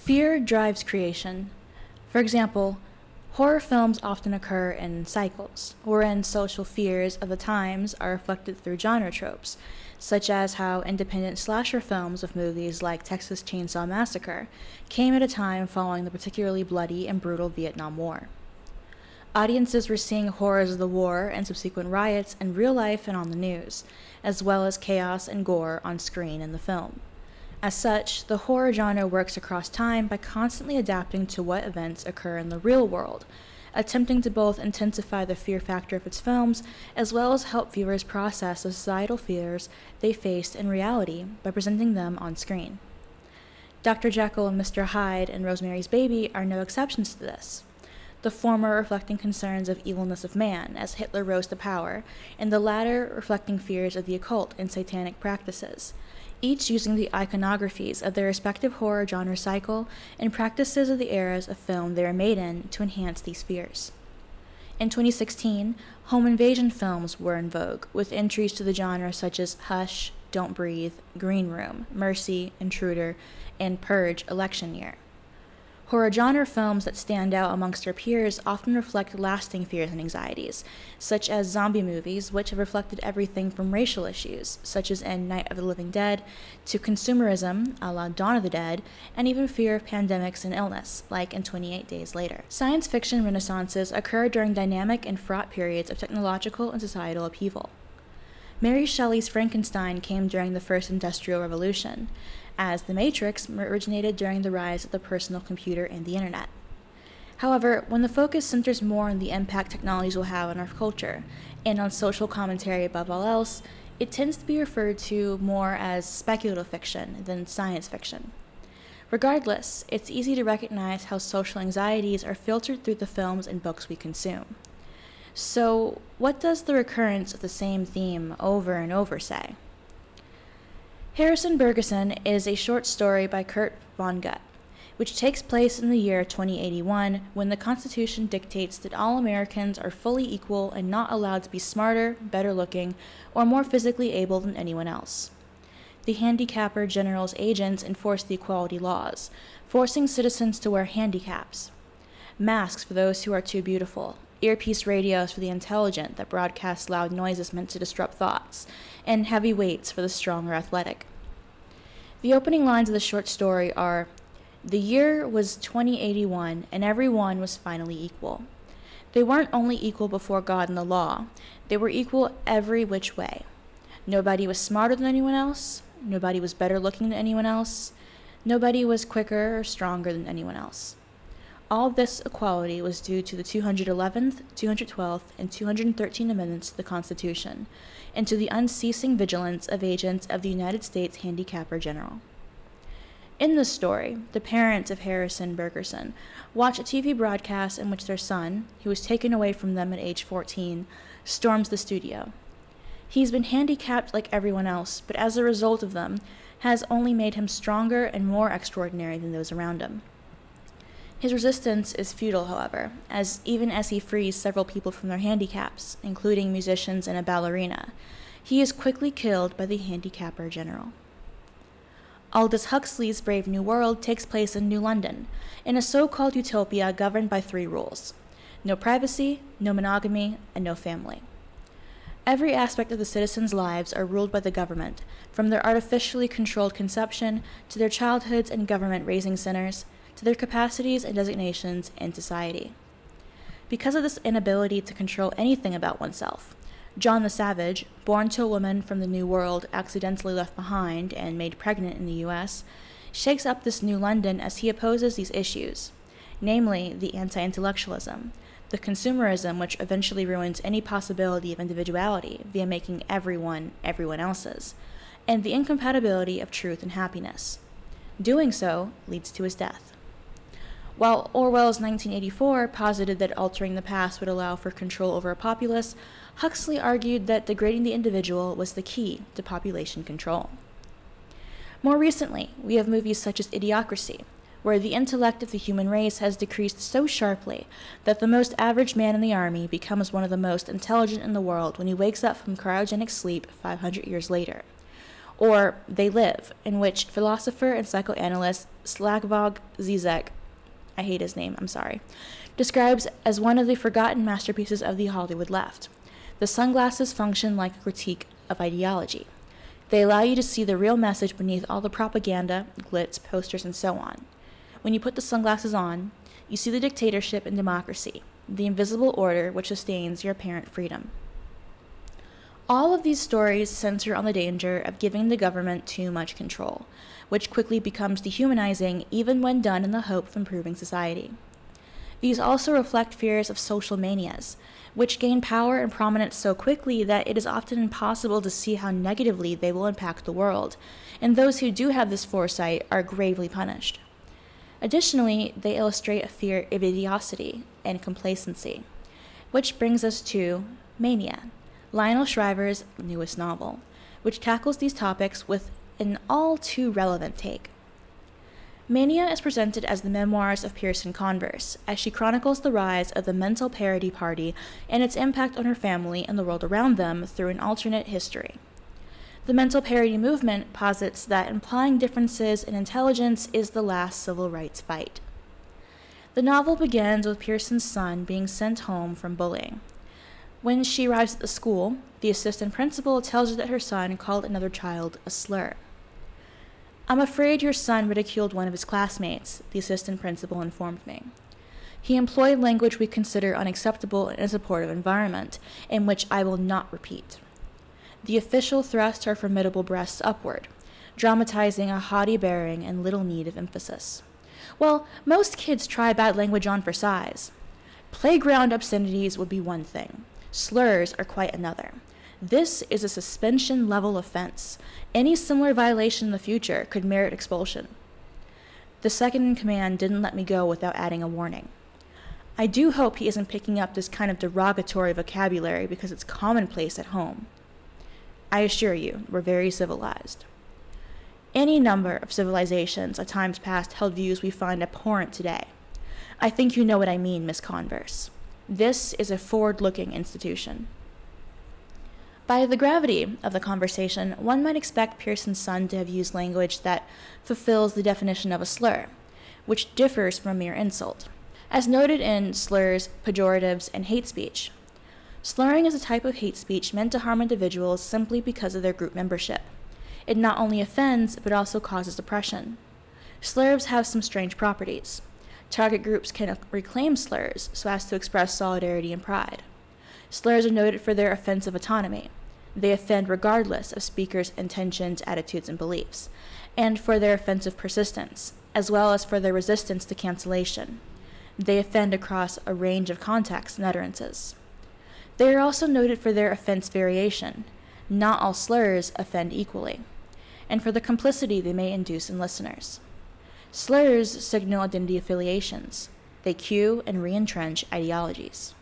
Fear drives creation. For example, horror films often occur in cycles, wherein social fears of the times are reflected through genre tropes, such as how independent slasher films of movies like Texas Chainsaw Massacre came at a time following the particularly bloody and brutal Vietnam War. Audiences were seeing horrors of the war and subsequent riots in real life and on the news, as well as chaos and gore on screen in the film. As such, the horror genre works across time by constantly adapting to what events occur in the real world, attempting to both intensify the fear factor of its films as well as help viewers process the societal fears they faced in reality by presenting them on screen. Dr. Jekyll and Mr. Hyde and Rosemary's Baby are no exceptions to this, the former reflecting concerns of evilness of man as Hitler rose to power, and the latter reflecting fears of the occult and satanic practices, each using the iconographies of their respective horror genre cycle and practices of the eras of film they were made in to enhance these fears. In 2016, home invasion films were in vogue, with entries to the genre such as Hush, Don't Breathe, Green Room, Mercy, Intruder, and Purge Election Year. Horror genre films that stand out amongst their peers often reflect lasting fears and anxieties, such as zombie movies, which have reflected everything from racial issues, such as in Night of the Living Dead, to consumerism, a la Dawn of the Dead, and even fear of pandemics and illness, like in 28 Days Later. Science fiction renaissances occur during dynamic and fraught periods of technological and societal upheaval. Mary Shelley's Frankenstein came during the First Industrial Revolution, as The Matrix originated during the rise of the personal computer and the internet. However, when the focus centers more on the impact technologies will have on our culture, and on social commentary above all else, it tends to be referred to more as speculative fiction than science fiction. Regardless, it's easy to recognize how social anxieties are filtered through the films and books we consume. So, what does the recurrence of the same theme over and over say? Harrison Bergeson is a short story by Kurt Vonnegut, which takes place in the year 2081 when the Constitution dictates that all Americans are fully equal and not allowed to be smarter, better looking, or more physically able than anyone else. The handicapper general's agents enforce the equality laws, forcing citizens to wear handicaps, masks for those who are too beautiful, earpiece radios for the intelligent that broadcast loud noises meant to disrupt thoughts, and heavy weights for the strong or athletic. The opening lines of the short story are, "The year was 2081, and everyone was finally equal. They weren't only equal before God and the law, they were equal every which way. Nobody was smarter than anyone else, nobody was better looking than anyone else, nobody was quicker or stronger than anyone else. All this equality was due to the 211th, 212th, and 213th Amendments to the Constitution, and to the unceasing vigilance of agents of the United States Handicapper General." In this story, the parents of Harrison Bergeson watch a TV broadcast in which their son, who was taken away from them at age 14, storms the studio. He's been handicapped like everyone else, but as a result of them, has only made him stronger and more extraordinary than those around him. His resistance is futile, however, as even as he frees several people from their handicaps, including musicians and a ballerina, he is quickly killed by the handicapper general. Aldous Huxley's Brave New World takes place in New London, in a so-called utopia governed by 3 rules: no privacy, no monogamy, and no family. Every aspect of the citizens' lives are ruled by the government, from their artificially controlled conception to their childhoods and government-raising centers, to their capacities and designations in society. Because of this inability to control anything about oneself, John the Savage, born to a woman from the New World accidentally left behind and made pregnant in the US, shakes up this new London as he opposes these issues, namely the anti-intellectualism, the consumerism which eventually ruins any possibility of individuality via making everyone else's, and the incompatibility of truth and happiness. Doing so leads to his death. While Orwell's 1984 posited that altering the past would allow for control over a populace, Huxley argued that degrading the individual was the key to population control. More recently, we have movies such as Idiocracy, where the intellect of the human race has decreased so sharply that the most average man in the army becomes one of the most intelligent in the world when he wakes up from cryogenic sleep 500 years later. or They Live, in which philosopher and psychoanalyst Slavoj Zizek, I hate his name, I'm sorry, describes as one of the forgotten masterpieces of the Hollywood left. The sunglasses function like a critique of ideology. They allow you to see the real message beneath all the propaganda, glitz, posters, and so on. When you put the sunglasses on, you see the dictatorship and democracy, the invisible order which sustains your apparent freedom. All of these stories center on the danger of giving the government too much control, which quickly becomes dehumanizing even when done in the hope of improving society. These also reflect fears of social manias, which gain power and prominence so quickly that it is often impossible to see how negatively they will impact the world, and those who do have this foresight are gravely punished. Additionally, they illustrate a fear of idiocy and complacency, which brings us to Mania, Lionel Shriver's newest novel, which tackles these topics with an all too relevant take. Mania is presented as the memoirs of Pearson Converse, as she chronicles the rise of the mental parody party and its impact on her family and the world around them through an alternate history. The mental parody movement posits that implying differences in intelligence is the last civil rights fight. The novel begins with Pearson's son being sent home from bullying. When she arrives at the school, the assistant principal tells her that her son called another child a slur. "I'm afraid your son ridiculed one of his classmates," the assistant principal informed me. "He employed language we consider unacceptable in a supportive environment, and which I will not repeat." The official thrust her formidable breasts upward, dramatizing a haughty bearing and little need of emphasis. Well, most kids try bad language on for size. Playground obscenities would be one thing. Slurs are quite another. This is a suspension-level offense. Any similar violation in the future could merit expulsion. The second-in-command didn't let me go without adding a warning. I do hope he isn't picking up this kind of derogatory vocabulary because it's commonplace at home. I assure you, we're very civilized. Any number of civilizations at times past held views we find abhorrent today. I think you know what I mean, Miss Converse. This is a forward-looking institution. By the gravity of the conversation, one might expect Pearson's son to have used language that fulfills the definition of a slur, which differs from a mere insult, as noted in slurs, pejoratives, and hate speech. Slurring is a type of hate speech meant to harm individuals simply because of their group membership. It not only offends, but also causes oppression. Slurs have some strange properties. Target groups can reclaim slurs so as to express solidarity and pride. Slurs are noted for their offensive autonomy. They offend regardless of speakers' intentions, attitudes, and beliefs, and for their offensive persistence, as well as for their resistance to cancellation. They offend across a range of contexts and utterances. They are also noted for their offense variation. Not all slurs offend equally, and for the complicity they may induce in listeners. Slurs signal identity affiliations. They cue and re-entrench ideologies.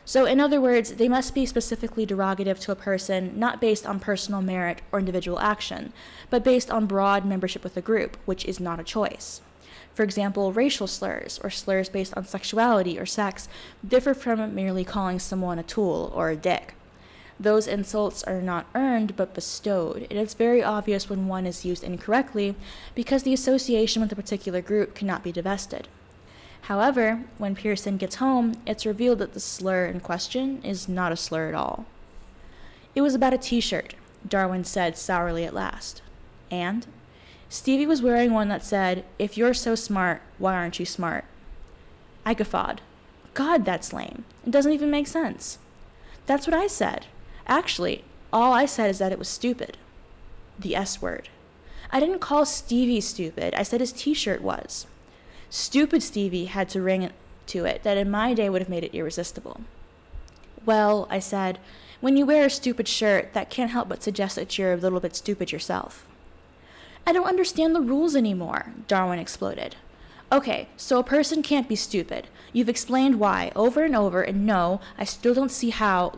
So, in other words, they must be specifically derogative to a person, not based on personal merit or individual action, but based on broad membership with a group, which is not a choice. For example, racial slurs, or slurs based on sexuality or sex, differ from merely calling someone a tool or a dick. Those insults are not earned, but bestowed, and it's very obvious when one is used incorrectly, because the association with a particular group cannot be divested. However, when Pearson gets home, it's revealed that the slur in question is not a slur at all. "It was about a t-shirt," Darwin said sourly at last. "And?" "Stevie was wearing one that said, 'If you're so smart, why aren't you smart?'" I guffawed. "God, that's lame. It doesn't even make sense." "That's what I said. Actually, all I said is that it was stupid." The S word. "I didn't call Stevie stupid. I said his t-shirt was." Stupid Stevie had to ring to it that in my day would have made it irresistible. "Well," I said, "when you wear a stupid shirt, that can't help but suggest that you're a little bit stupid yourself." "I don't understand the rules anymore," Darwin exploded. "Okay, so a person can't be stupid. You've explained why over and over, and no, I still don't see how,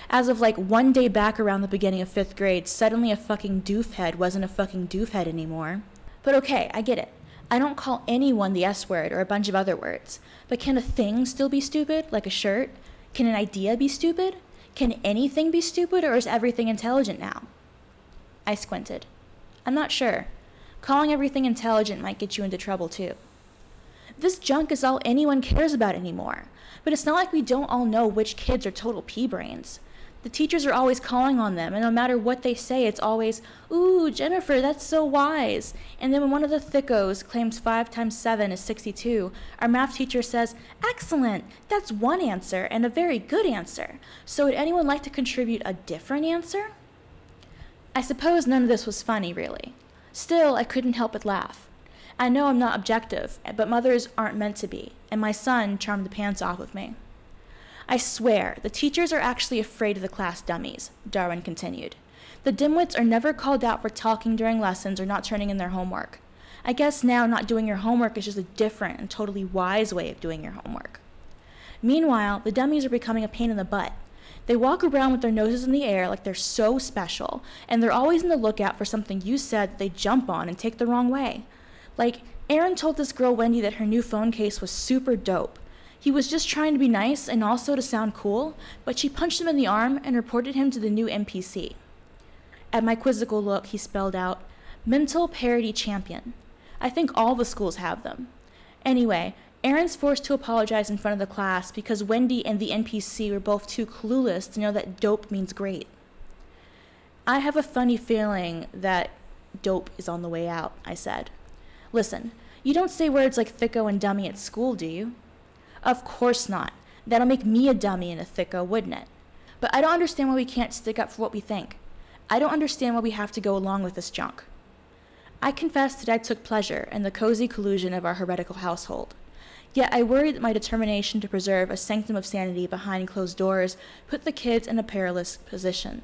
as of one day back around the beginning of 5th grade, suddenly a fucking doofhead wasn't a fucking doofhead anymore. But okay, I get it. I don't call anyone the S word or a bunch of other words. But can a thing still be stupid, like a shirt? Can an idea be stupid? Can anything be stupid, or is everything intelligent now?" I squinted. I'm not sure. Calling everything intelligent might get you into trouble too. This junk is all anyone cares about anymore. But it's not like we don't all know which kids are total pea-brains. The teachers are always calling on them, and no matter what they say, it's always, "Ooh, Jennifer, that's so wise." And then when one of the thickos claims 5 times 7 is 62, our math teacher says, "Excellent, that's one answer, and a very good answer. So would anyone like to contribute a different answer?" I suppose none of this was funny, really. Still, I couldn't help but laugh. I know I'm not objective, but mothers aren't meant to be, and my son charmed the pants off of me. I swear, the teachers are actually afraid of the class dummies, Darwin continued. The dimwits are never called out for talking during lessons or not turning in their homework. I guess now not doing your homework is just a different and totally wise way of doing your homework. Meanwhile, the dummies are becoming a pain in the butt. They walk around with their noses in the air like they're so special, and they're always on the lookout for something you said that they jump on and take the wrong way. Like, Aaron told this girl Wendy that her new phone case was super dope. He was just trying to be nice and also to sound cool, but she punched him in the arm and reported him to the new MPC. At my quizzical look, he spelled out, "Mental Parity Champion." I think all the schools have them. Anyway, Aaron's forced to apologize in front of the class because Wendy and the NPC were both too clueless to know that dope means great. I have a funny feeling that dope is on the way out, I said. Listen, you don't say words like thicko and dummy at school, do you? Of course not. That'll make me a dummy and a thicko, wouldn't it? But I don't understand why we can't stick up for what we think. I don't understand why we have to go along with this junk. I confess that I took pleasure in the cozy collusion of our heretical household. Yet I worried that my determination to preserve a sanctum of sanity behind closed doors put the kids in a perilous position.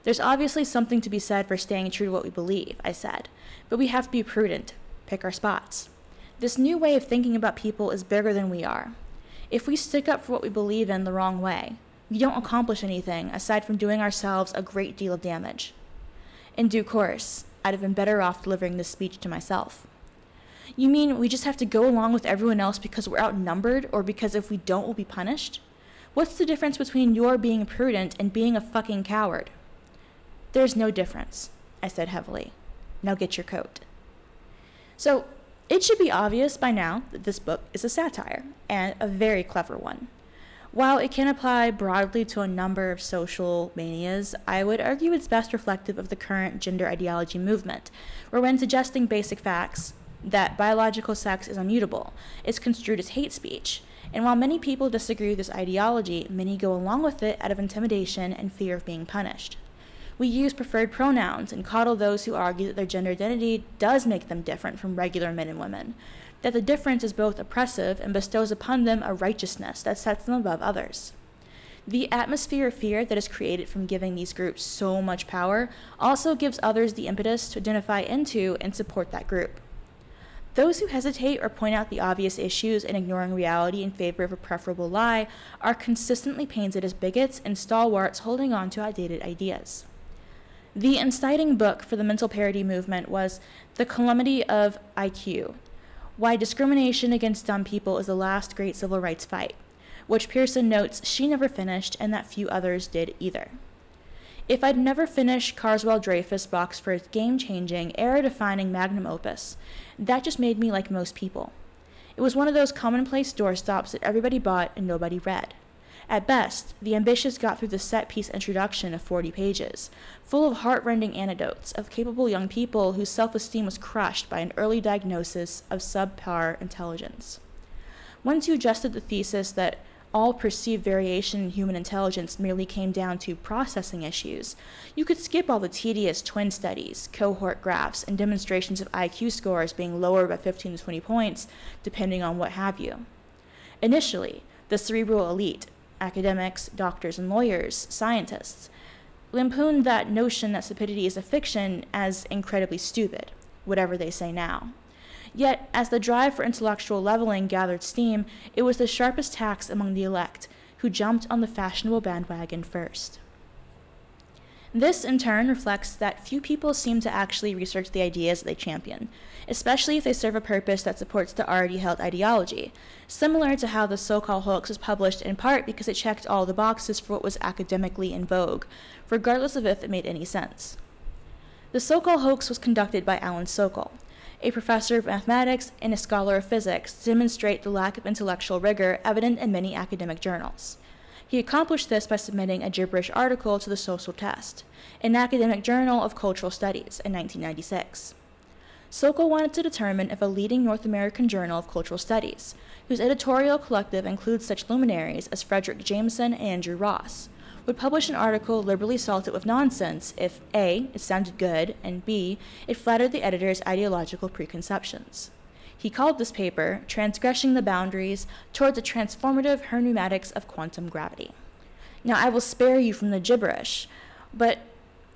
There's obviously something to be said for staying true to what we believe, I said, but we have to be prudent, pick our spots. This new way of thinking about people is bigger than we are. If we stick up for what we believe in the wrong way, we don't accomplish anything aside from doing ourselves a great deal of damage. In due course, I'd have been better off delivering this speech to myself. You mean we just have to go along with everyone else because we're outnumbered, or because if we don't, we'll be punished? What's the difference between your being prudent and being a fucking coward? There's no difference, I said heavily. Now get your coat. So, it should be obvious by now that this book is a satire, and a very clever one. While it can apply broadly to a number of social manias, I would argue it's best reflective of the current gender ideology movement, where when suggesting basic facts, that biological sex is immutable, it's construed as hate speech, and while many people disagree with this ideology, many go along with it out of intimidation and fear of being punished. We use preferred pronouns and coddle those who argue that their gender identity does make them different from regular men and women, that the difference is both oppressive and bestows upon them a righteousness that sets them above others. The atmosphere of fear that is created from giving these groups so much power also gives others the impetus to identify into and support that group. Those who hesitate or point out the obvious issues in ignoring reality in favor of a preferable lie are consistently painted as bigots and stalwarts holding on to outdated ideas. The inciting book for the mental parity movement was The Calamity of IQ, Why Discrimination Against Dumb People is the Last Great Civil Rights Fight, which Pearson notes she never finished and that few others did either. If I'd never finished Carswell Dreyfus Boxford's game-changing, era-defining magnum opus, that just made me like most people. It was one of those commonplace doorstops that everybody bought and nobody read. At best, the ambitious got through the set-piece introduction of 40 pages, full of heart-rending anecdotes of capable young people whose self-esteem was crushed by an early diagnosis of subpar intelligence. Once you adjusted the thesis that all perceived variation in human intelligence merely came down to processing issues, you could skip all the tedious twin studies, cohort graphs, and demonstrations of IQ scores being lower by 15 to 20 points, depending on what have you. Initially, the cerebral elite, academics, doctors and lawyers, scientists, lampooned that notion that stupidity is a fiction as incredibly stupid, whatever they say now. Yet, as the drive for intellectual leveling gathered steam, it was the sharpest tax among the elect, who jumped on the fashionable bandwagon first. This, in turn, reflects that few people seem to actually research the ideas they champion, especially if they serve a purpose that supports the already held ideology, similar to how the so-called hoax was published in part because it checked all the boxes for what was academically in vogue, regardless of if it made any sense. The Sokal hoax was conducted by Alan Sokal, a professor of mathematics and a scholar of physics, to demonstrate the lack of intellectual rigor evident in many academic journals. He accomplished this by submitting a gibberish article to the Social Test, an academic journal of cultural studies, in 1996. Sokal wanted to determine if a leading North American journal of cultural studies, whose editorial collective includes such luminaries as Frederick Jameson and Andrew Ross, would publish an article liberally salted with nonsense if A, it sounded good, and B, it flattered the editor's ideological preconceptions. He called this paper Transgressing the Boundaries Toward the Transformative Hermeneutics of Quantum Gravity. Now, I will spare you from the gibberish, but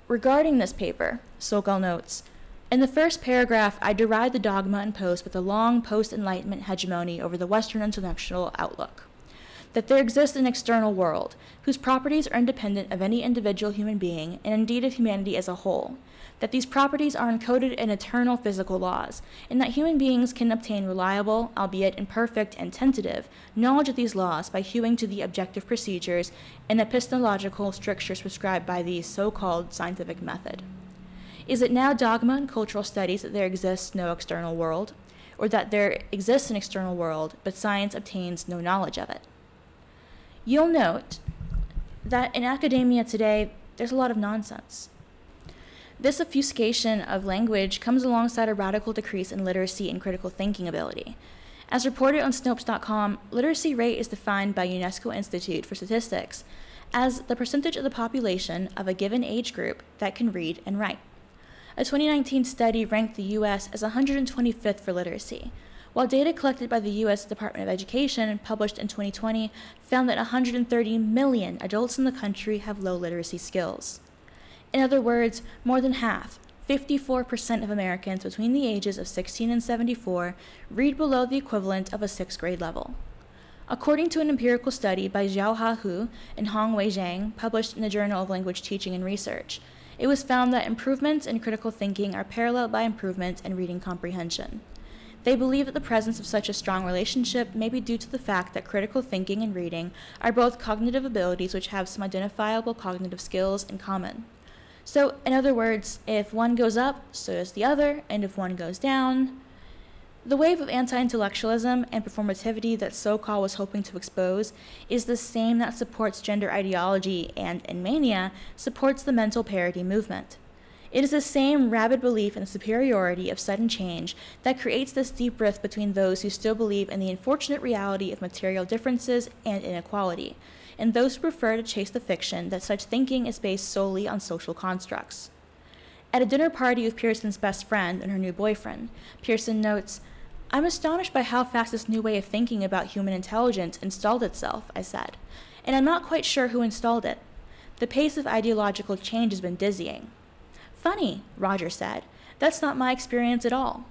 regarding this paper, Sokal notes, in the first paragraph, I deride the dogma imposed with the long post-Enlightenment hegemony over the Western intellectual outlook, that there exists an external world, whose properties are independent of any individual human being, and indeed of humanity as a whole, that these properties are encoded in eternal physical laws, and that human beings can obtain reliable, albeit imperfect and tentative, knowledge of these laws by hewing to the objective procedures and epistemological strictures prescribed by the so-called scientific method. Is it now dogma in cultural studies that there exists no external world, or that there exists an external world, but science obtains no knowledge of it? You'll note that in academia today, there's a lot of nonsense. This obfuscation of language comes alongside a radical decrease in literacy and critical thinking ability. As reported on Snopes.com, literacy rate is defined by UNESCO Institute for Statistics as the percentage of the population of a given age group that can read and write. A 2019 study ranked the U.S. as 125th for literacy, while data collected by the U.S. Department of Education, published in 2020, found that 130 million adults in the country have low literacy skills. In other words, more than half, 54% of Americans between the ages of 16 and 74, read below the equivalent of a 6th grade level. According to an empirical study by Xiaoha Hu and Hongwei Zhang, published in the Journal of Language Teaching and Research, it was found that improvements in critical thinking are paralleled by improvements in reading comprehension. They believe that the presence of such a strong relationship may be due to the fact that critical thinking and reading are both cognitive abilities which have some identifiable cognitive skills in common. So, in other words, if one goes up, so does the other, and if one goes down. The wave of anti-intellectualism and performativity that Sokal was hoping to expose is the same that supports gender ideology and, in Mania, supports the mental parity movement. It is the same rabid belief in the superiority of sudden change that creates this deep rift between those who still believe in the unfortunate reality of material differences and inequality, and those who prefer to chase the fiction that such thinking is based solely on social constructs. At a dinner party with Pearson's best friend and her new boyfriend, Pearson notes, "I'm astonished by how fast this new way of thinking about human intelligence installed itself," I said, "and I'm not quite sure who installed it. The pace of ideological change has been dizzying." "Funny," Roger said. "That's not my experience at all.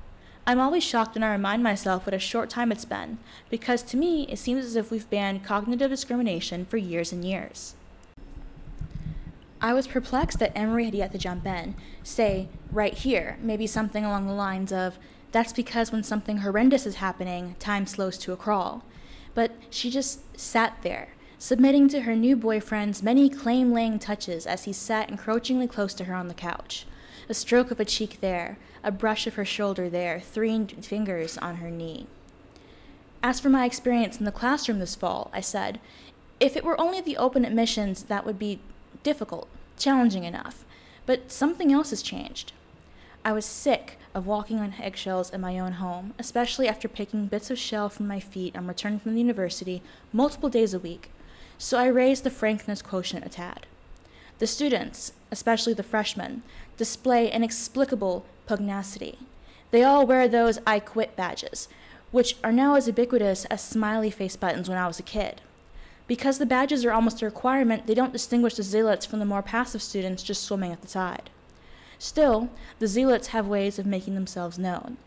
I'm always shocked when I remind myself what a short time it's been, because to me it seems as if we've banned cognitive discrimination for years and years." I was perplexed that Emery had yet to jump in, say, right here, maybe something along the lines of, "That's because when something horrendous is happening, time slows to a crawl." But she just sat there, submitting to her new boyfriend's many claim-laying touches as he sat encroachingly close to her on the couch. A stroke of a cheek there, a brush of her shoulder there, 3 fingers on her knee. "As for my experience in the classroom this fall," I said, "if it were only the open admissions, that would be difficult, challenging enough. But something else has changed." I was sick of walking on eggshells in my own home, especially after picking bits of shell from my feet on return from the university multiple days a week, so I raised the frankness quotient a tad. The students, especially the freshmen, display inexplicable pugnacity. They all wear those "I quit" badges, which are now as ubiquitous as smiley face buttons when I was a kid. Because the badges are almost a requirement, they don't distinguish the zealots from the more passive students just swimming at the tide. Still, the zealots have ways of making themselves known.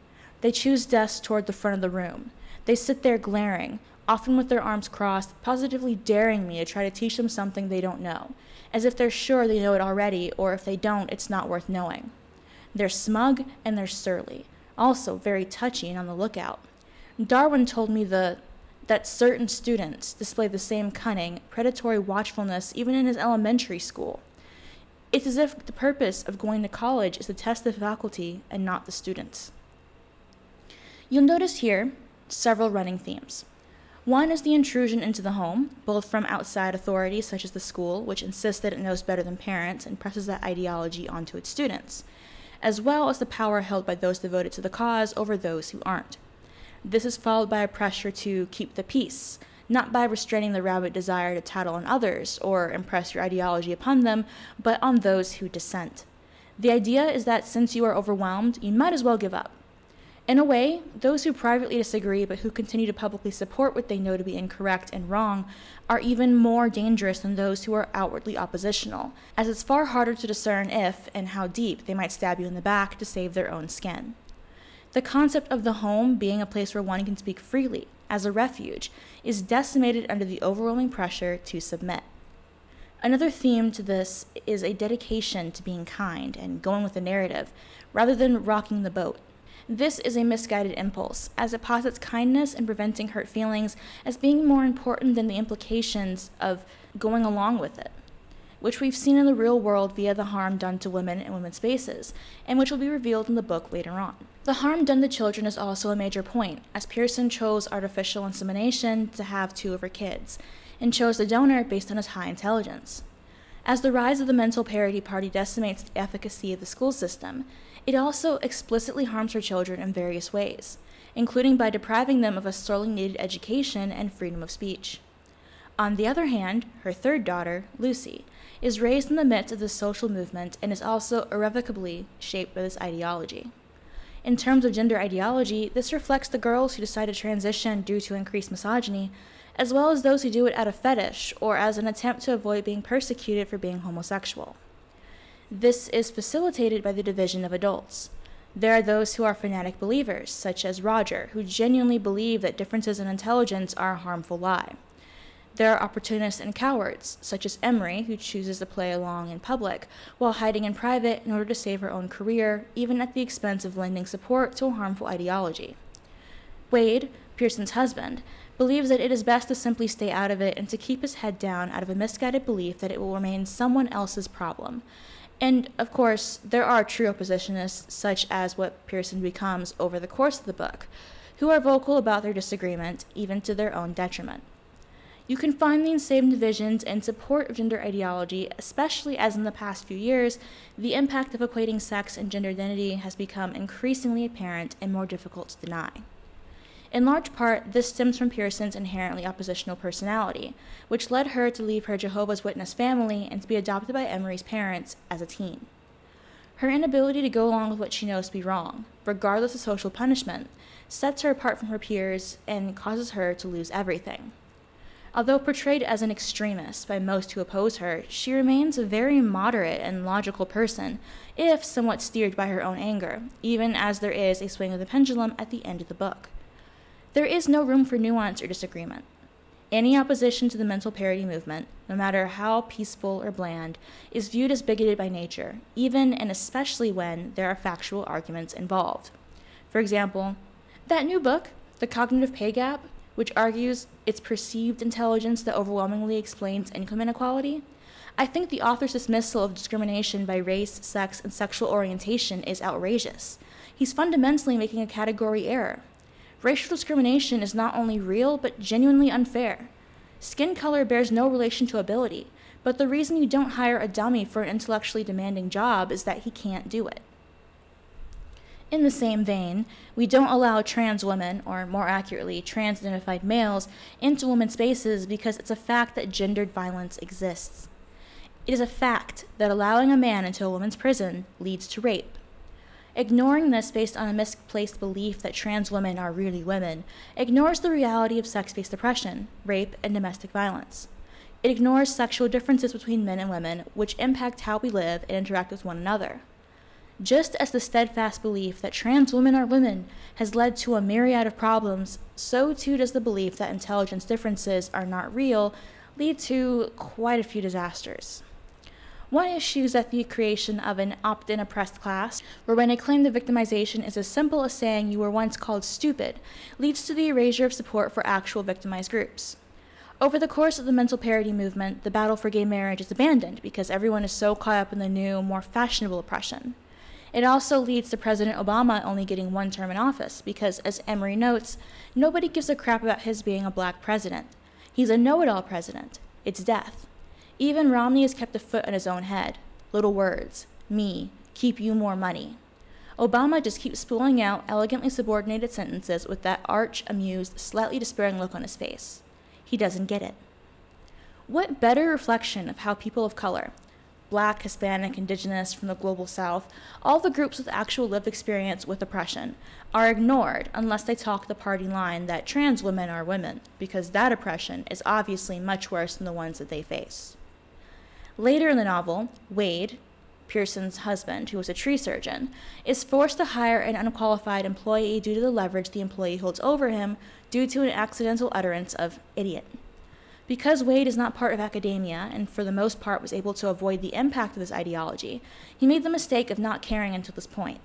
They choose desks toward the front of the room. They sit there glaring, often with their arms crossed, positively daring me to try to teach them something they don't know, as if they're sure they know it already, or if they don't, it's not worth knowing. They're smug and they're surly, also very touchy and on the lookout. Darwin told me that certain students display the same cunning, predatory watchfulness even in his elementary school. It's as if the purpose of going to college is to test the faculty and not the students. You'll notice here several running themes. One is the intrusion into the home, both from outside authorities such as the school, which insists that it knows better than parents and presses that ideology onto its students, as well as the power held by those devoted to the cause over those who aren't. This is followed by a pressure to keep the peace, not by restraining the rabid desire to tattle on others or impress your ideology upon them, but on those who dissent. The idea is that since you are overwhelmed, you might as well give up. In a way, those who privately disagree but who continue to publicly support what they know to be incorrect and wrong are even more dangerous than those who are outwardly oppositional, as it's far harder to discern if and how deep they might stab you in the back to save their own skin. The concept of the home being a place where one can speak freely, as a refuge, is decimated under the overwhelming pressure to submit. Another theme to this is a dedication to being kind and going with the narrative, rather than rocking the boat. This is a misguided impulse, as it posits kindness and preventing hurt feelings as being more important than the implications of going along with it, which we've seen in the real world via the harm done to women in women's spaces, and which will be revealed in the book later on. The harm done to children is also a major point, as Pearson chose artificial insemination to have 2 of her kids, and chose the donor based on his high intelligence. As the rise of the mental parity party decimates the efficacy of the school system, it also explicitly harms her children in various ways, including by depriving them of a sorely needed education and freedom of speech. On the other hand, her third daughter, Lucy, is raised in the midst of this social movement and is also irrevocably shaped by this ideology. In terms of gender ideology, this reflects the girls who decide to transition due to increased misogyny, as well as those who do it out of fetish or as an attempt to avoid being persecuted for being homosexual. This is facilitated by the division of adults. There are those who are fanatic believers, such as Roger, who genuinely believe that differences in intelligence are a harmful lie. There are opportunists and cowards, such as Emery, who chooses to play along in public while hiding in private in order to save her own career, even at the expense of lending support to a harmful ideology. Wade, Pearson's husband, believes that it is best to simply stay out of it and to keep his head down out of a misguided belief that it will remain someone else's problem. And, of course, there are true oppositionists, such as what Pearson becomes over the course of the book, who are vocal about their disagreement, even to their own detriment. You can find these same divisions in support of gender ideology, especially as in the past few years, the impact of equating sex and gender identity has become increasingly apparent and more difficult to deny. In large part, this stems from Pearson's inherently oppositional personality, which led her to leave her Jehovah's Witness family and to be adopted by Emery's parents as a teen. Her inability to go along with what she knows to be wrong, regardless of social punishment, sets her apart from her peers and causes her to lose everything. Although portrayed as an extremist by most who oppose her, she remains a very moderate and logical person, if somewhat steered by her own anger, even as there is a swing of the pendulum at the end of the book. There is no room for nuance or disagreement. Any opposition to the mental parity movement, no matter how peaceful or bland, is viewed as bigoted by nature, even and especially when there are factual arguments involved. For example, that new book, The Cognitive Pay Gap, which argues it's perceived intelligence that overwhelmingly explains income inequality, I think the author's dismissal of discrimination by race, sex, and sexual orientation is outrageous. He's fundamentally making a category error. Racial discrimination is not only real, but genuinely unfair. Skin color bears no relation to ability, but the reason you don't hire a dummy for an intellectually demanding job is that he can't do it. In the same vein, we don't allow trans women, or more accurately, trans-identified males, into women's spaces because it's a fact that gendered violence exists. It is a fact that allowing a man into a woman's prison leads to rape. Ignoring this based on a misplaced belief that trans women are really women ignores the reality of sex-based oppression, rape, and domestic violence. It ignores sexual differences between men and women, which impact how we live and interact with one another. Just as the steadfast belief that trans women are women has led to a myriad of problems, so too does the belief that intelligence differences are not real lead to quite a few disasters. One issue is that the creation of an opt-in oppressed class, where when a claim to victimization is as simple as saying you were once called stupid, leads to the erasure of support for actual victimized groups. Over the course of the mental parity movement, the battle for gay marriage is abandoned because everyone is so caught up in the new, more fashionable oppression. It also leads to President Obama only getting one term in office because, as Emery notes, nobody gives a crap about his being a black president. He's a know-it-all president. It's death. Even Romney has kept a foot on his own head. Little words. Me. Keep you more money. Obama just keeps spooling out elegantly subordinated sentences with that arch-amused, slightly despairing look on his face. He doesn't get it. What better reflection of how people of color, Black, Hispanic, Indigenous, from the global South, all the groups with actual lived experience with oppression, are ignored unless they talk the party line that trans women are women, because that oppression is obviously much worse than the ones that they face. Later in the novel, Wade, Pearson's husband, who was a tree surgeon, is forced to hire an unqualified employee due to the leverage the employee holds over him due to an accidental utterance of idiot. Because Wade is not part of academia and for the most part was able to avoid the impact of this ideology, he made the mistake of not caring until this point.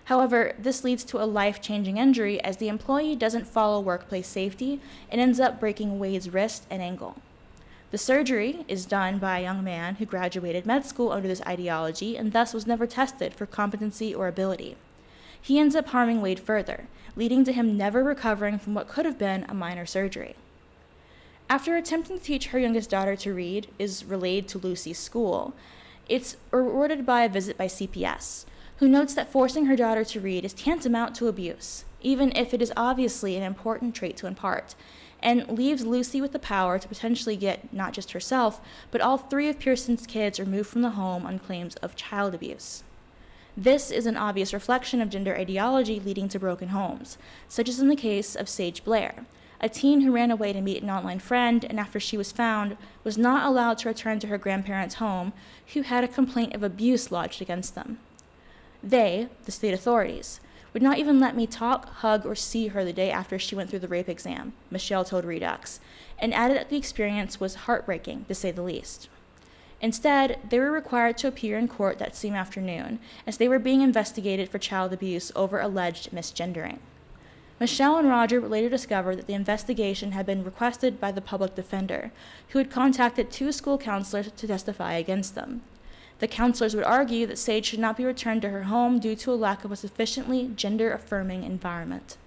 However, this leads to a life-changing injury as the employee doesn't follow workplace safety and ends up breaking Wade's wrist and ankle. The surgery is done by a young man who graduated med school under this ideology and thus was never tested for competency or ability. He ends up harming Wade further, leading to him never recovering from what could have been a minor surgery. After attempting to teach her youngest daughter to read is relayed to Lucy's school, it's rewarded by a visit by CPS, who notes that forcing her daughter to read is tantamount to abuse, even if it is obviously an important trait to impart, and leaves Lucy with the power to potentially get not just herself, but all three of Pearson's kids removed from the home on claims of child abuse. This is an obvious reflection of gender ideology leading to broken homes, such as in the case of Sage Blair, a teen who ran away to meet an online friend and after she was found, was not allowed to return to her grandparents' home, who had a complaint of abuse lodged against them. They, the state authorities, would not even let me talk, hug, or see her the day after she went through the rape exam, Michelle told Redux, and added that the experience was heartbreaking, to say the least. Instead, they were required to appear in court that same afternoon, as they were being investigated for child abuse over alleged misgendering. Michelle and Roger would later discover that the investigation had been requested by the public defender, who had contacted 2 school counselors to testify against them. The counselors would argue that Sage should not be returned to her home due to a lack of a sufficiently gender-affirming environment.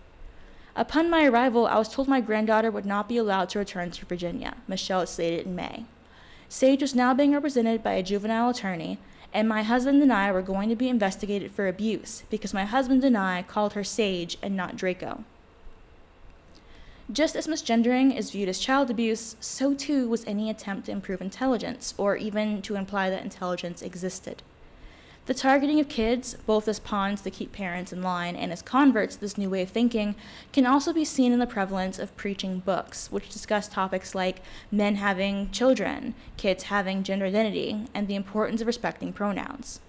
Upon my arrival, I was told my granddaughter would not be allowed to return to Virginia, Michelle stated in May. Sage was now being represented by a juvenile attorney, and my husband and I were going to be investigated for abuse because my husband and I called her Sage and not Draco. Just as misgendering is viewed as child abuse, so too was any attempt to improve intelligence, or even to imply that intelligence existed. The targeting of kids, both as pawns to keep parents in line and as converts to this new way of thinking, can also be seen in the prevalence of preaching books, which discuss topics like men having children, kids having gender identity, and the importance of respecting pronouns.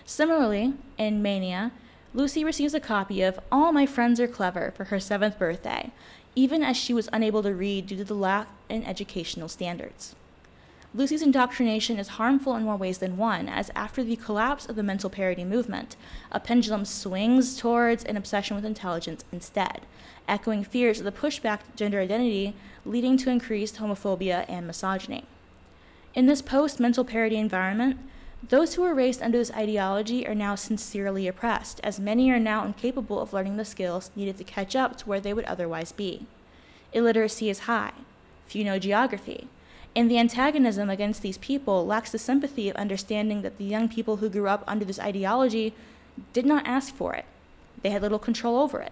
Similarly, in Mania, Lucy receives a copy of All My Friends Are Clever for her 7th birthday, even as she was unable to read due to the lack in educational standards. Lucy's indoctrination is harmful in more ways than one, as after the collapse of the mental parity movement, a pendulum swings towards an obsession with intelligence instead, echoing fears of the pushback to gender identity, leading to increased homophobia and misogyny. In this post-mental parity environment, those who were raised under this ideology are now sincerely oppressed, as many are now incapable of learning the skills needed to catch up to where they would otherwise be. Illiteracy is high. Few know geography. And the antagonism against these people lacks the sympathy of understanding that the young people who grew up under this ideology did not ask for it. They had little control over it.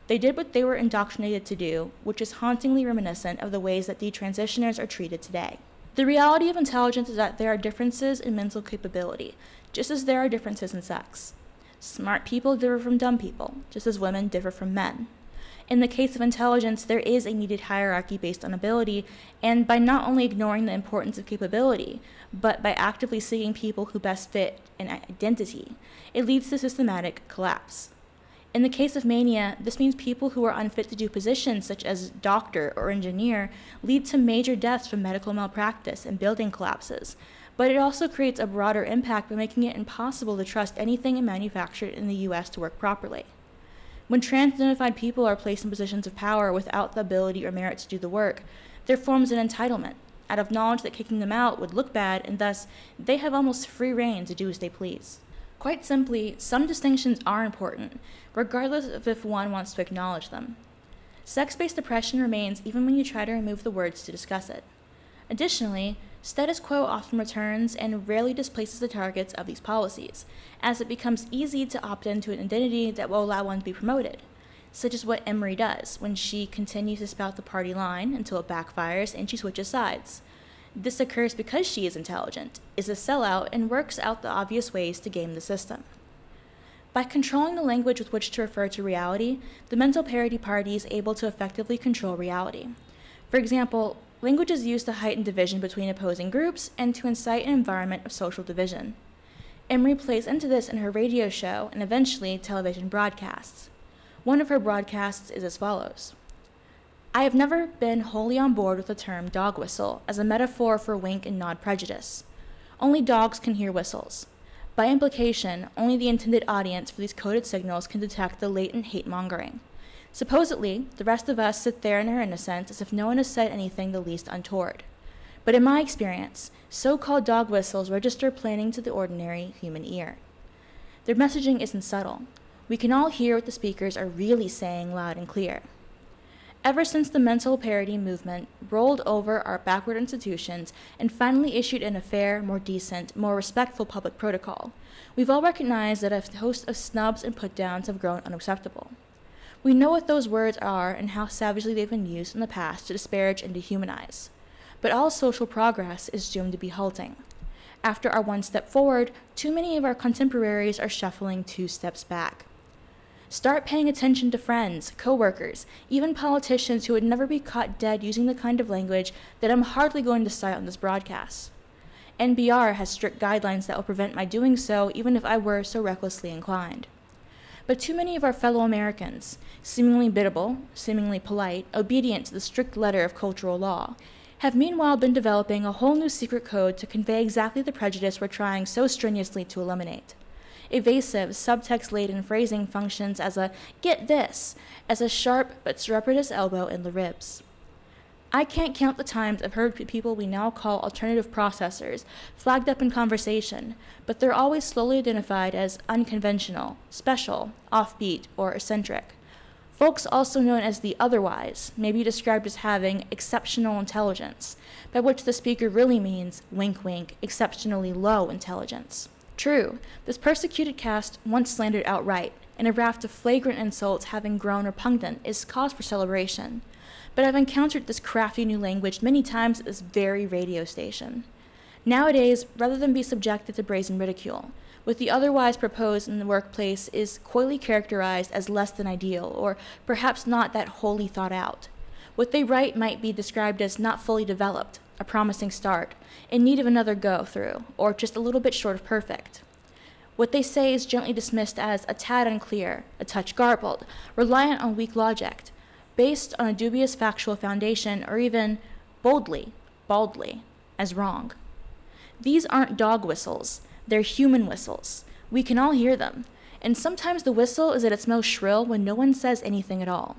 They did what they were indoctrinated to do, which is hauntingly reminiscent of the ways that detransitioners are treated today. The reality of intelligence is that there are differences in mental capability, just as there are differences in sex. Smart people differ from dumb people, just as women differ from men. In the case of intelligence, there is a needed hierarchy based on ability, and by not only ignoring the importance of capability, but by actively seeking people who best fit an identity, it leads to systematic collapse. In the case of Mania, this means people who are unfit to do positions such as doctor or engineer lead to major deaths from medical malpractice and building collapses, but it also creates a broader impact by making it impossible to trust anything manufactured in the US to work properly. When trans-identified people are placed in positions of power without the ability or merit to do the work, There forms an entitlement, out of knowledge that kicking them out would look bad, and thus they have almost free rein to do as they please. Quite simply, some distinctions are important, regardless of if one wants to acknowledge them. Sex-based oppression remains even when you try to remove the words to discuss it. Additionally, status quo often returns and rarely displaces the targets of these policies, as it becomes easy to opt into an identity that will allow one to be promoted, such as what Emery does when she continues to spout the party line until it backfires and she switches sides. This occurs because she is intelligent, is a sellout, and works out the obvious ways to game the system. By controlling the language with which to refer to reality, the mental parity party is able to effectively control reality. For example, language is used to heighten division between opposing groups and to incite an environment of social division. Emery plays into this in her radio show and eventually television broadcasts. One of her broadcasts is as follows. I have never been wholly on board with the term dog whistle as a metaphor for wink and nod prejudice. Only dogs can hear whistles. By implication, only the intended audience for these coded signals can detect the latent hate-mongering. Supposedly, the rest of us sit there in our innocence as if no one has said anything the least untoward. But in my experience, so-called dog whistles register plainly to the ordinary human ear. Their messaging isn't subtle. We can all hear what the speakers are really saying loud and clear. Ever since the mental parity movement rolled over our backward institutions and finally issued in a fair, more decent, more respectful public protocol, we've all recognized that a host of snubs and put-downs have grown unacceptable. We know what those words are and how savagely they've been used in the past to disparage and dehumanize. But all social progress is doomed to be halting. After our one step forward, too many of our contemporaries are shuffling 2 steps back. Start paying attention to friends, coworkers, even politicians who would never be caught dead using the kind of language that I'm hardly going to cite on this broadcast. NBR has strict guidelines that will prevent my doing so even if I were so recklessly inclined. But too many of our fellow Americans, seemingly biddable, seemingly polite, obedient to the strict letter of cultural law, have meanwhile been developing a whole new secret code to convey exactly the prejudice we're trying so strenuously to eliminate. Evasive, subtext-laden phrasing functions as a "get this," as a sharp but surreptitious elbow in the ribs. I can't count the times I've heard people we now call alternative processors flagged up in conversation, but they're always slowly identified as unconventional, special, offbeat, or eccentric. Folks also known as the otherwise may be described as having exceptional intelligence, by which the speaker really means, wink wink, exceptionally low intelligence. True, this persecuted caste once slandered outright, and a raft of flagrant insults having grown repugnant is cause for celebration. But I've encountered this crafty new language many times at this very radio station. Nowadays, rather than be subjected to brazen ridicule, what the otherwise proposed in the workplace is coyly characterized as less than ideal, or perhaps not that wholly thought out. What they write might be described as not fully developed, a promising start, in need of another go-through, or just a little bit short of perfect. What they say is gently dismissed as a tad unclear, a touch garbled, reliant on weak logic, based on a dubious factual foundation, or even baldly, as wrong. These aren't dog whistles, they're human whistles. We can all hear them, and sometimes the whistle is at its most shrill when no one says anything at all.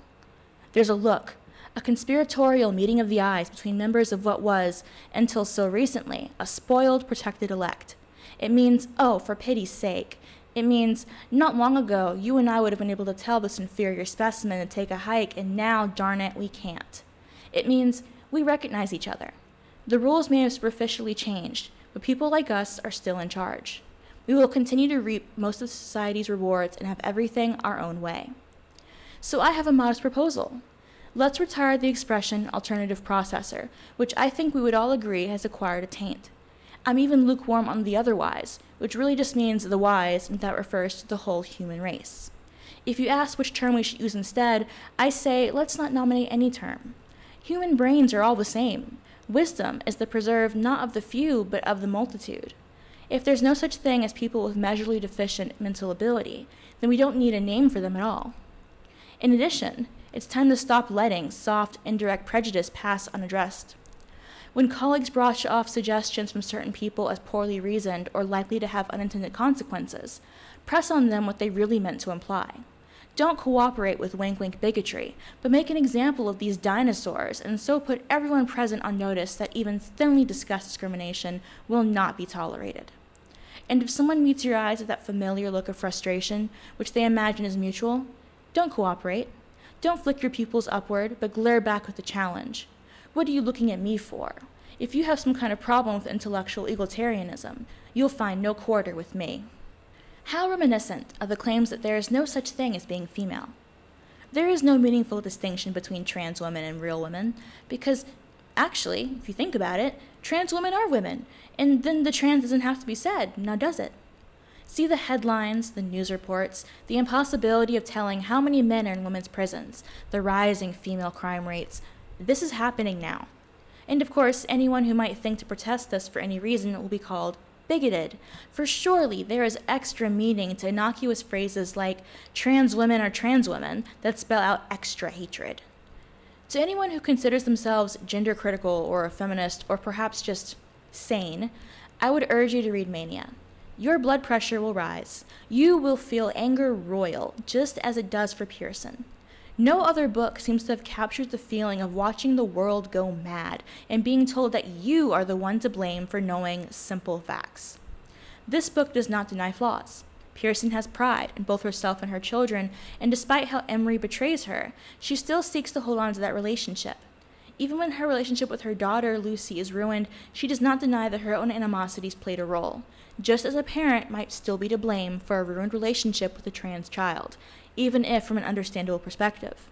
There's a look, a conspiratorial meeting of the eyes between members of what was, until so recently, a spoiled, protected elect. It means, oh, for pity's sake. It means, not long ago, you and I would have been able to tell this inferior specimen to take a hike, and now, darn it, we can't. It means, we recognize each other. The rules may have superficially changed, but people like us are still in charge. We will continue to reap most of society's rewards and have everything our own way. So I have a modest proposal. Let's retire the expression alternative processor, which I think we would all agree has acquired a taint. I'm even lukewarm on the otherwise, which really just means the wise, and that refers to the whole human race. If you ask which term we should use instead, I say let's not nominate any term. Human brains are all the same. Wisdom is the preserve not of the few, but of the multitude. If there's no such thing as people with measurably deficient mental ability, then we don't need a name for them at all. In addition, it's time to stop letting soft, indirect prejudice pass unaddressed. When colleagues brush off suggestions from certain people as poorly reasoned or likely to have unintended consequences, press on them what they really meant to imply. Don't cooperate with wink-wink bigotry, but make an example of these dinosaurs and so put everyone present on notice that even thinly discussed discrimination will not be tolerated. And if someone meets your eyes with that familiar look of frustration, which they imagine is mutual, don't cooperate. Don't flick your pupils upward, but glare back with a challenge. What are you looking at me for? If you have some kind of problem with intellectual egalitarianism, you'll find no quarter with me. How reminiscent of the claims that there is no such thing as being female. There is no meaningful distinction between trans women and real women, because actually, if you think about it, trans women are women, and then the trans doesn't have to be said, now does it? See the headlines, the news reports, the impossibility of telling how many men are in women's prisons, the rising female crime rates. This is happening now. And of course, anyone who might think to protest this for any reason will be called bigoted, for surely there is extra meaning to innocuous phrases like trans women are trans women that spell out extra hatred. To anyone who considers themselves gender critical or a feminist or perhaps just sane, I would urge you to read Mania. Your blood pressure will rise. You will feel anger roil, just as it does for Pearson. No other book seems to have captured the feeling of watching the world go mad and being told that you are the one to blame for knowing simple facts. This book does not deny flaws. Pearson has pride in both herself and her children, and despite how Emery betrays her, she still seeks to hold on to that relationship. Even when her relationship with her daughter, Lucy, is ruined, she does not deny that her own animosities played a role, just as a parent might still be to blame for a ruined relationship with a trans child, even if from an understandable perspective.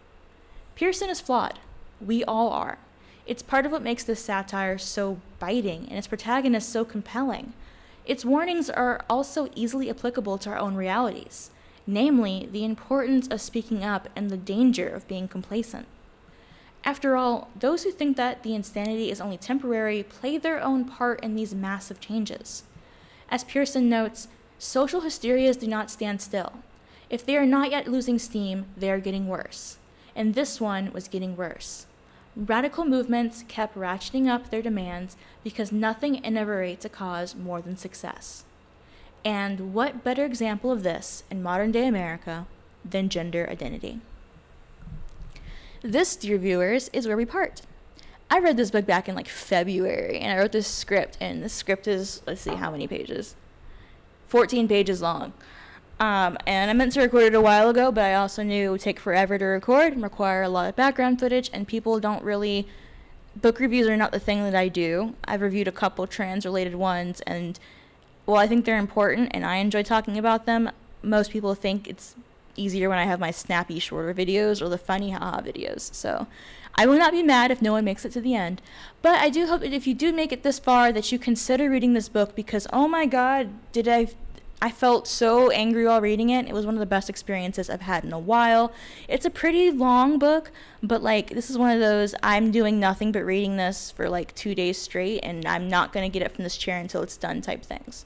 Pearson is flawed. We all are. It's part of what makes this satire so biting and its protagonist so compelling. Its warnings are also easily applicable to our own realities, namely the importance of speaking up and the danger of being complacent. After all, those who think that the insanity is only temporary play their own part in these massive changes. As Pearson notes, social hysterias do not stand still. If they are not yet losing steam, they are getting worse. And this one was getting worse. Radical movements kept ratcheting up their demands because nothing innovates a cause more than success. And what better example of this in modern-day America than gender identity? This, dear viewers, is where we part. I read this book back in like February, and I wrote this script, and the script is, let's see how many pages, 14 pages long. And I meant to record it a while ago, but I also knew it would take forever to record and require a lot of background footage, and people don't really, book reviews are not the thing that I do. I've reviewed a couple trans-related ones, and while I think they're important and I enjoy talking about them, most people think it's easier when I have my snappy, shorter videos or the funny haha videos. So I will not be mad if no one makes it to the end. But I do hope that if you do make it this far, that you consider reading this book, because oh my god, I felt so angry while reading it. It was one of the best experiences I've had in a while. It's a pretty long book, but like this is one of those, I'm doing nothing but reading this for like 2 days straight, and I'm not going to get up from this chair until it's done type things.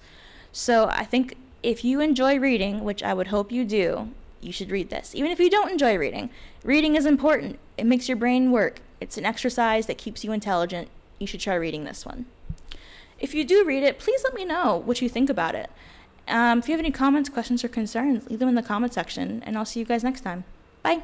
So I think if you enjoy reading, which I would hope you do, you should read this. Even if you don't enjoy reading, reading is important. It makes your brain work. It's an exercise that keeps you intelligent. You should try reading this one. If you do read it, please let me know what you think about it. If you have any comments, questions, or concerns, leave them in the comment section, and I'll see you guys next time. Bye!